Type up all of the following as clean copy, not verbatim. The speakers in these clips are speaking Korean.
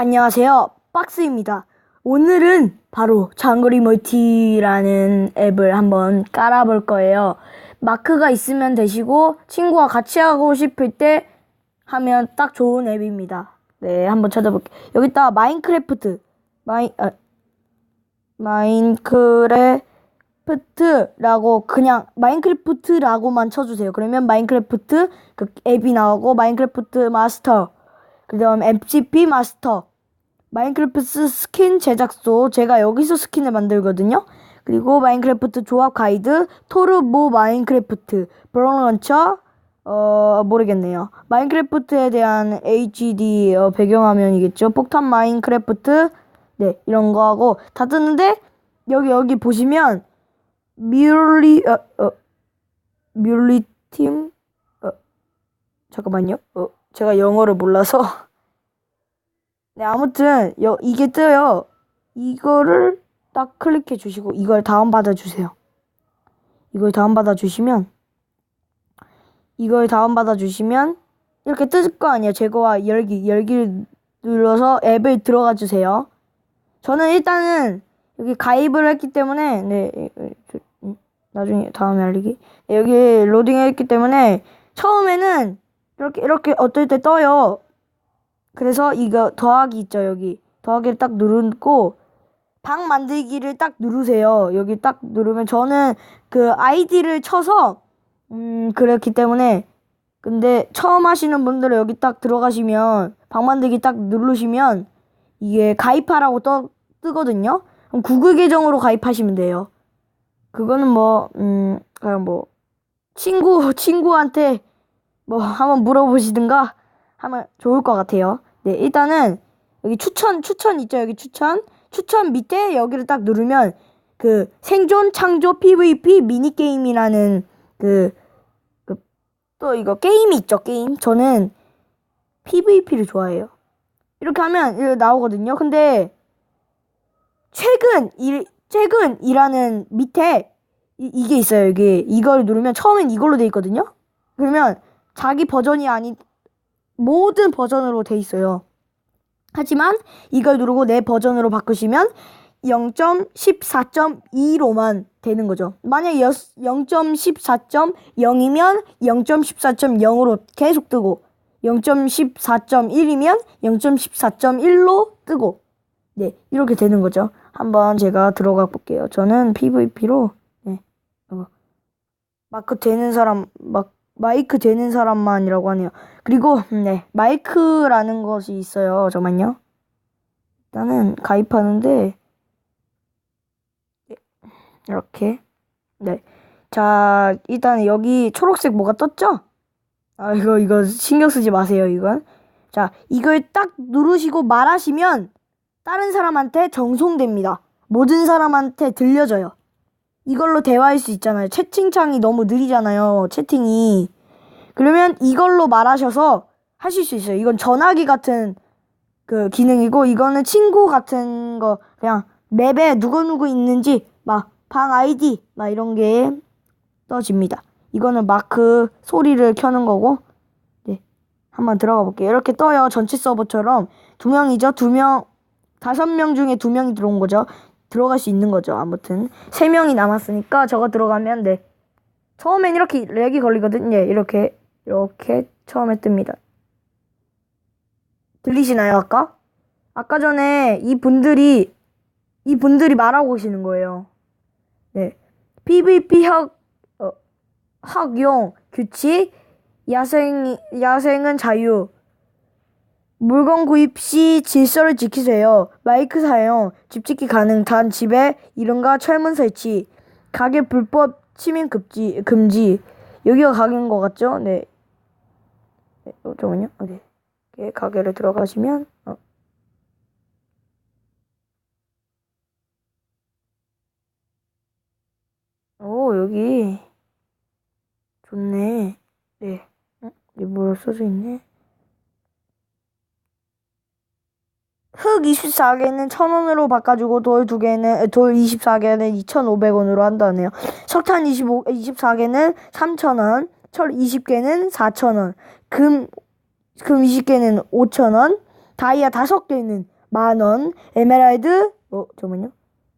안녕하세요. 박스입니다. 오늘은 바로 장거리 멀티라는 앱을 한번 깔아볼 거예요. 마크가 있으면 되시고 친구와 같이 하고 싶을 때 하면 딱 좋은 앱입니다. 네, 한번 찾아볼게요. 여기다 마인크래프트라고 그냥 마인크래프트라고만 쳐주세요. 그러면 마인크래프트 그 앱이 나오고 마인크래프트 마스터 그 다음 MCP 마스터 마인크래프트 스킨 제작소 제가 여기서 스킨을 만들거든요. 그리고 마인크래프트 조합 가이드 토르보 마인크래프트 브라운런처 모르겠네요. 마인크래프트에 대한 HD 배경화면이겠죠. 폭탄 마인크래프트 네 이런 거 하고 다 뜨는데 여기 보시면 뮬리 팀 잠깐만요. 제가 영어를 몰라서 네, 아무튼 이게 뜨요. 이거를 딱 클릭해 주시고 이걸 다운받아 주세요. 이걸 다운받아 주시면 이렇게 뜰 거 아니에요. 제거와 열기를 눌러서 앱에 들어가 주세요. 저는 일단은 여기 가입을 했기 때문에 네, 나중에 다음에 알리기. 네, 여기 로딩을 했기 때문에 처음에는 이렇게 어떨 때 떠요. 그래서 이거 더하기 있죠. 여기 더하기를 딱 누르고 방 만들기를 딱 누르세요. 여기 딱 누르면 저는 그 아이디를 쳐서 그렇기 때문에 근데 처음 하시는 분들은 여기 딱 들어가시면 방 만들기 딱 누르시면 이게 가입하라고 뜨거든요. 그럼 구글 계정으로 가입하시면 돼요. 그거는 그냥 친구한테 한번 물어보시든가 하면 좋을 것 같아요. 네, 일단은 여기 추천 있죠? 여기 추천 밑에 여기를 딱 누르면 그 생존 창조 PVP 미니게임이라는 또 이거 게임이 있죠, 게임. 저는 PVP를 좋아해요. 이렇게 하면 이렇게 나오거든요. 근데 최근이라는 밑에 이게 있어요. 여기 이걸 누르면 처음엔 이걸로 돼 있거든요. 그러면 자기 버전이 아닌 모든 버전으로 돼 있어요. 하지만 이걸 누르고 내 버전으로 바꾸시면 0.14.2로만 되는 거죠. 만약에 0.14.0이면 0.14.0으로 계속 뜨고 0.14.1이면 0.14.1로 뜨고 네 이렇게 되는 거죠. 한번 제가 들어가 볼게요. 저는 PVP로 네 마이크 되는 사람만이라고 하네요. 그리고 네 마이크라는 것이 있어요. 잠깐만요. 일단은 가입하는데 이렇게 네. 자 일단 여기 초록색 뭐가 떴죠? 아 이거 신경 쓰지 마세요. 이건 자 이걸 딱 누르시고 말하시면 다른 사람한테 정송됩니다. 모든 사람한테 들려져요. 이걸로 대화할 수 있잖아요. 채팅창이 너무 느리잖아요. 채팅이. 그러면 이걸로 말하셔서 하실 수 있어요. 이건 전화기 같은 그 기능이고 이거는 친구 같은 거 그냥 맵에 누구 있는지 막 방 아이디 막 이런 게 떠집니다. 이거는 마크 소리를 켜는 거고 네 한번 들어가 볼게요. 이렇게 떠요. 전체 서버처럼 2명이죠. 5명 중에 2명이 들어온 거죠. 들어갈 수 있는 거죠. 아무튼 3명이 남았으니까 저거 들어가면 네 처음엔 이렇게 렉이 걸리거든요. 이렇게 처음에 뜹니다. 들리시나요? 아까 전에 이분들이 말하고 계시는 거예요. 네 PVP 학용 규칙 야생은 자유 물건 구입 시 질서를 지키세요. 마이크 사용, 집 짓기 가능, 단 집에 이름과 철문 설치, 가게 불법 침입 금지. 여기가 가게인 것 같죠? 네. 잠깐만요. 네. 가게를 들어가시면, 오, 여기. 좋네. 네. 이게 뭐로 써져 있네? 흙 24개는 1,000원으로 바꿔주고 돌 24개는 2,500원으로 한다네요. 석탄 24개는 3,000원, 철 20개는 4,000원, 금 20개는 5,000원, 다이아 5개 있는 10,000원. 에메랄드, 잠깐만요.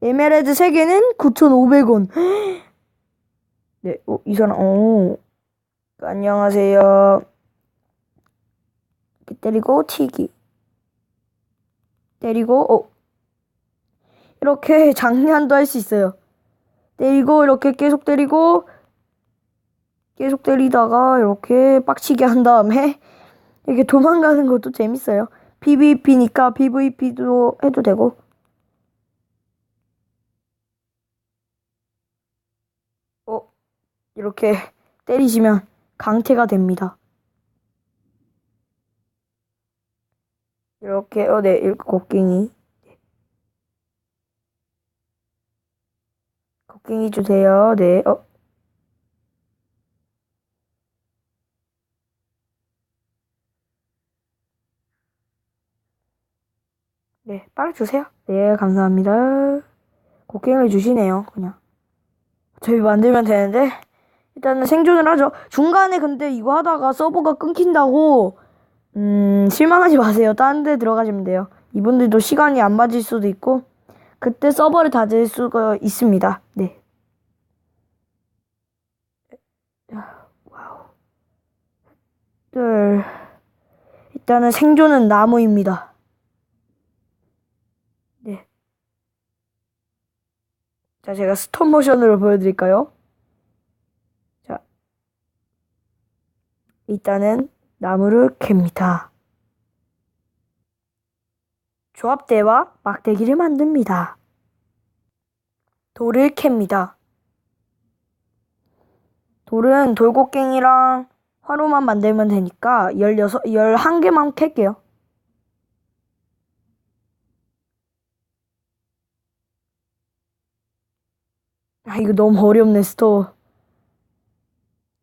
에메랄드 3개는 9,500원. 네, 이 사람, 안녕하세요. 이렇게 때리고, 튀기. 때리고, 이렇게 장난도 할 수 있어요. 때리고, 이렇게 계속 때리고, 계속 때리다가, 이렇게 빡치게 한 다음에, 이렇게 도망가는 것도 재밌어요. PVP니까 PVP도 해도 되고. 이렇게 때리시면 강퇴가 됩니다. 이렇게, 네, 이렇게 곡괭이. 곡괭이 주세요. 네, 네, 빨리 주세요. 네, 감사합니다. 곡괭이를 주시네요, 그냥. 저희 만들면 되는데, 일단은 생존을 하죠. 중간에 근데 이거 하다가 서버가 끊긴다고, 실망하지 마세요. 다른 데 들어가시면 돼요. 이분들도 시간이 안 맞을 수도 있고, 그때 서버를 닫을 수가 있습니다. 네. 와우. 일단은 생존은 나무입니다. 네. 자, 제가 스톱 모션으로 보여드릴까요? 자, 일단은 나무를 캡니다. 조합대와 막대기를 만듭니다. 돌을 캡니다. 돌은 돌곡괭이랑 화로만 만들면 되니까 11개만 캘게요. 이거 너무 어렵네, 스토어.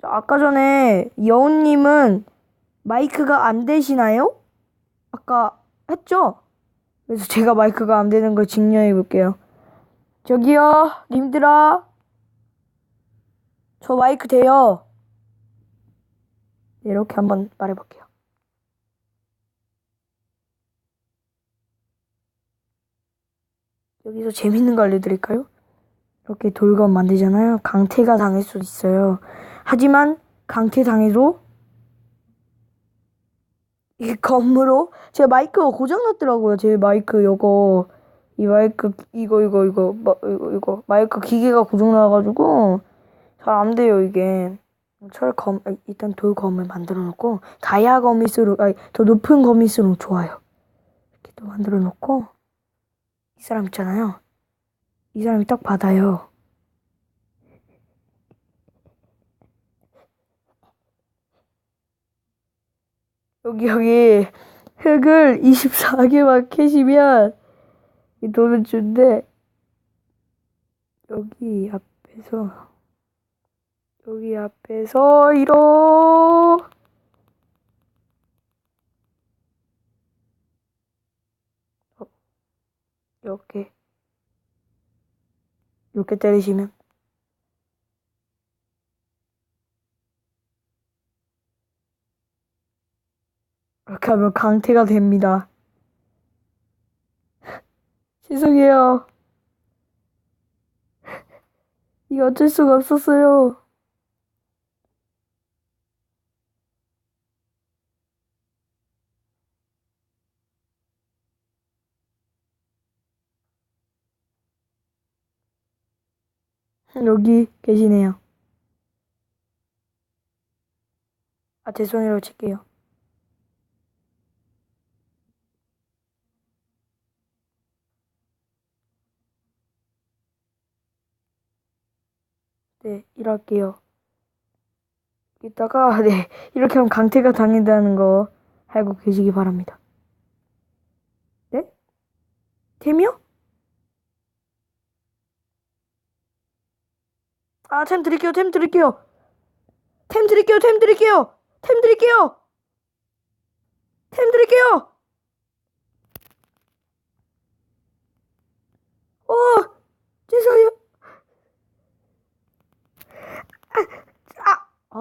아까 전에 여운님은 마이크가 안 되시나요? 아까 했죠? 그래서 제가 마이크가 안 되는 걸 증명해 볼게요. 저기요, 님들아. 저 마이크 돼요. 이렇게 한번 말해볼게요. 여기서 재밌는 거 알려드릴까요? 이렇게 돌검 만들잖아요. 강퇴가 당할 수 있어요. 하지만 강퇴 당해도 이 검으로 제 마이크가 고장났더라고요. 제 마이크 이 마이크 이거 마이크 기계가 고장나가지고 잘 안 돼요 이게. 일단 돌검을 만들어 놓고 다이아 거미수로 더 높은 거미수로 좋아요. 이렇게 또 만들어 놓고 이 사람 있잖아요. 이 사람이 딱 받아요. 여기 흙을 24개만 캐시면 이 돈을 준대. 여기 앞에서 이렇게 때리시면 이렇게 하면 강퇴가 됩니다. 죄송해요. 이거 어쩔 수가 없었어요. 여기 계시네요. 제 손으로 칠게요. 네, 이럴게요. 이따가, 네, 이렇게 하면 강퇴가 당한다는 거 알고 계시기 바랍니다. 네? 템이요? 템 드릴게요. 템 드릴게요. 템 드릴게요. 템 드릴게요. 템 드릴게요. 템 드릴게요. 죄송해요.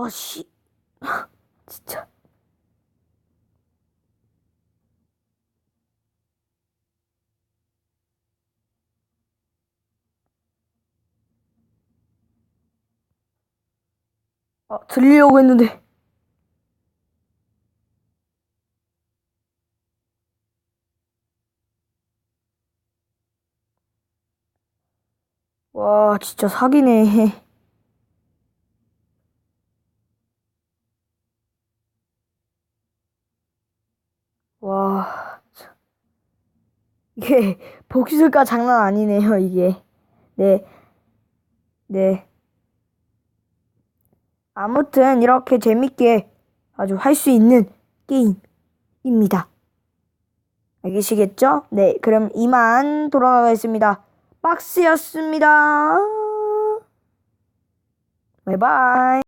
씨. 진짜. 들리려고 했는데. 와, 진짜 사기네. 와, 이게 복수가 장난 아니네요, 이게. 네, 네. 아무튼 이렇게 재밌게 아주 할 수 있는 게임입니다. 알겠시겠죠? 네, 그럼 이만 돌아가겠습니다. 박스였습니다. 바이바이.